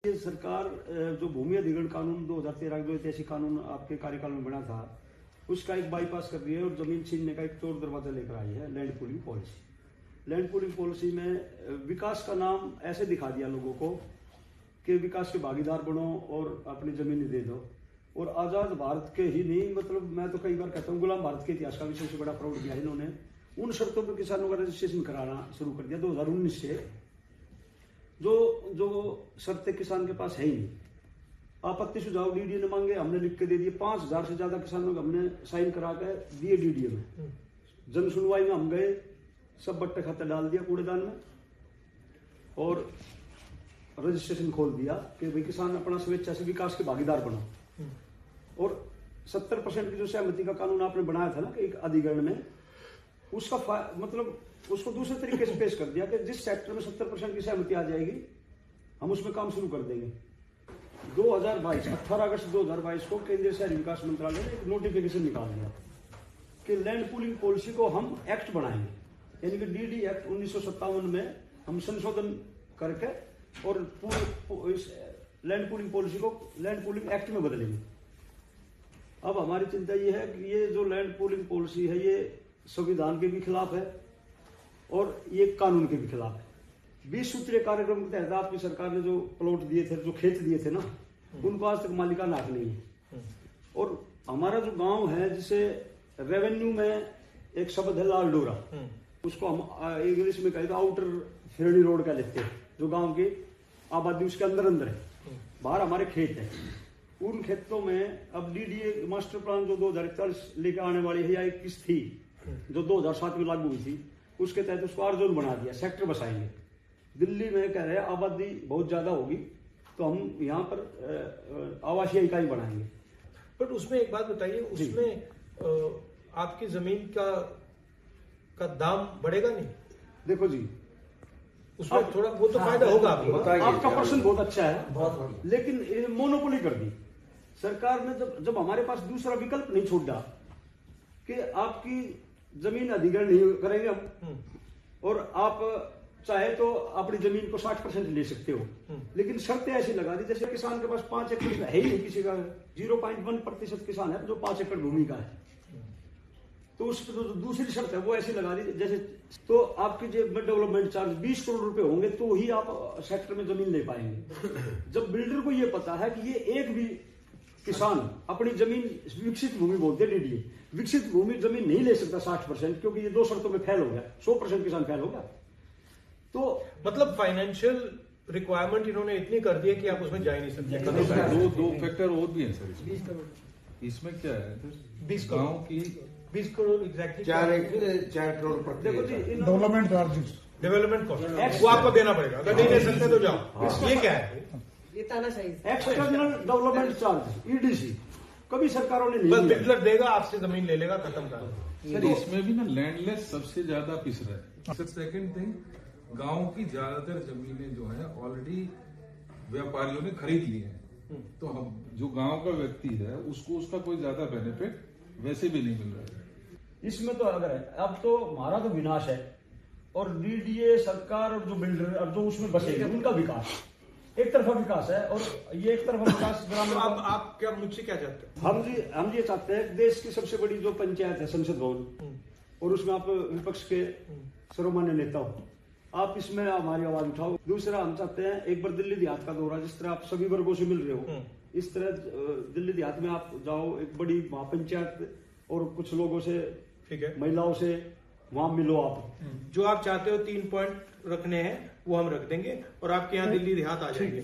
ये सरकार जो भूमि अधिग्रहण कानून 2013 जो ऐतिहासिक कानून आपके कार्यकाल में बना था, उसका एक बाईपास कर रही है और जमीन छीनने का एक चोर दरवाजा लेकर आई है land pooling policy. Land pooling policy में विकास का नाम ऐसे दिखा दिया लोगों को कि विकास के भागीदार बनो और अपनी जमीन दे दो। और आजाद भारत के ही नहीं, मतलब मैं तो कई बार कहता हूँ गुलाम भारत के इतिहास का भी सबसे बड़ा फ्रॉड किया है इन्होंने। उन शर्तों पर किसानों का रजिस्ट्रेशन कराना शुरू कर दिया 2019 से, जो शर्तें किसान के पास है ही नहीं। आपत्ति सुझाव डीडीए ने मांगे, हमने लिख के दे दिए। 5000 से ज्यादा किसानों को हमने साइन करा के दिए डीडीए में। जन सुनवाई में हम गए, सब बट्टे खाते डाल दिया कूड़ेदान में और रजिस्ट्रेशन खोल दिया कि भाई किसान अपना स्वेच्छा से विकास के भागीदार बनो। और 70% की जो सहमति का कानून आपने बनाया था ना कि एक अधिग्रहण में, उसका मतलब उसको दूसरे तरीके से पेश कर दिया कि जिस सेक्टर में 70% की सहमति आ जाएगी हम उसमें काम शुरू कर देंगे। 18 अगस्त 2022 को केंद्रीय शहरी विकास मंत्रालय ने एक नोटिफिकेशन निकाल दिया कि लैंड पूलिंग पॉलिसी को हम एक्ट बनाएंगे, यानी कि डीडी एक्ट 1957 में हम संशोधन करके और पूरे इस लैंड पूलिंग पॉलिसी को लैंड पूलिंग एक्ट में बदलेंगे। अब हमारी चिंता ये है कि ये जो लैंड पूलिंग पॉलिसी है ये संविधान के भी खिलाफ है और ये कानून के भी खिलाफ है। 20 सूत्रीय कार्यक्रम के तहत आपकी सरकार ने जो प्लॉट दिए थे, जो खेत दिए थे ना, उनको आज तक मालिकाना हक नहीं है। और हमारा जो गांव है, जिसे रेवेन्यू में एक शब्द है लाल डोरा, उसको हम इंग्लिश में कहते आउटर फिरनी रोड का लिखते हैं। जो गांव की आबादी उसके अंदर है, बाहर हमारे खेत है। उन खेतों में अब डीडीए मास्टर प्लान जो 2041 लेकर आने वाली है या 21 थी, जो 2007 में लागू हुई थी, उसके तहत उसको आर जोन बना दिया, सेक्टर बसाएंगे। दिल्ली में कह रहे हैं आबादी बहुत ज्यादा होगी तो हम यहाँ पर आवासीय इकाई बनाएंगे। बट उसमें एक बात बताइए, उसमें आपकी जमीन का दाम बढ़ेगा नहीं? देखो जी, उसमें थोड़ा वो तो फायदा होगा आपको। आपका प्रश्न बहुत अच्छा है, लेकिन मोनोपोली कर दी सरकार ने। जब हमारे पास दूसरा विकल्प नहीं छोड़ा कि आपकी जमीन अधिग्रहण नहीं करेंगे हम, और आप चाहे तो अपनी जमीन को 60% ले सकते हो, लेकिन शर्तें ऐसी लगा दी जैसे किसान के पास 5 एकड़ है ही नहीं, किसी का 0.1% किसान है जो 5 एकड़ भूमि का है। तो उस पर जो दूसरी शर्त है वो ऐसी लगा दी जैसे, तो आपके जो डेवलपमेंट चार्ज 20 करोड़ रुपए होंगे तो ही आप सेक्टर में जमीन ले पाएंगे। जब बिल्डर को ये पता है कि ये एक भी किसान अपनी जमीन विकसित भूमि बोलते हैं डीडीए, विकसित भूमि जमीन नहीं ले सकता 60%, क्योंकि ये 2 शर्तों में फेल हो गया, 100% किसान फेल होगा। तो मतलब फाइनेंशियल रिक्वायरमेंट इन्होंने इतनी कर दी है कि आप उसमें जा ही नहीं सकते। दो फैक्टर और भी है सर। 20 करोड़ इसमें क्या है? 20 गांव की 20 करोड़ एग्जैक्टली 4 करोड़ पर। देखो जी, डेवलपमेंट चार्जेस, डेवलपमेंट कॉस्ट वो आपको देना पड़ेगा, अगर नहीं दे सकते तो जाओ। ये क्या है? ये तानाशाही। एक्सटर्नल डेवलपमेंट चार्ज ईडीसी कभी सरकारों ने नहीं बस दिया। बिल्डर देगा, आपसे जमीन ले लेगा, खत्म कर। सर इसमें भी ना लैंडलेस सबसे ज्यादा पिस रहा है। सर सेकंड थिंग, गांव की ज्यादातर जमीनें जो है ऑलरेडी व्यापारियों ने खरीद ली है, तो हम जो गांव का व्यक्ति है उसको उसका कोई ज्यादा बेनिफिट वैसे भी नहीं मिल रहा है। इसमें तो अगर है, अब तो हमारा तो विनाश है और डीडीए सरकार और जो बिल्डर और जो उसमें बसेंगे उनका विकास, एक तरफा विकास है। और ये एक तरफा विकास ग्रामीण। आप क्या मुझसे क्या चाहते हैं? हम ये चाहते हैं देश की सबसे बड़ी जो पंचायत है संसद भवन, और उसमें आप विपक्ष के सर्वमान्य नेता हो, आप इसमें हमारी आवाज उठाओ। दूसरा, हम चाहते हैं एक बार दिल्ली देहात का दौरा, जिस तरह आप सभी वर्गों से मिल रहे हो, इस तरह दिल्ली देहात में आप जाओ, एक बड़ी महापंचायत और कुछ लोगों से, ठीक है, महिलाओं से वहां मिलो। आप जो आप चाहते हो 3 पॉइंट रखने हैं वो हम रख देंगे और आपके यहाँ दिल्ली देहात आ जाएंगे।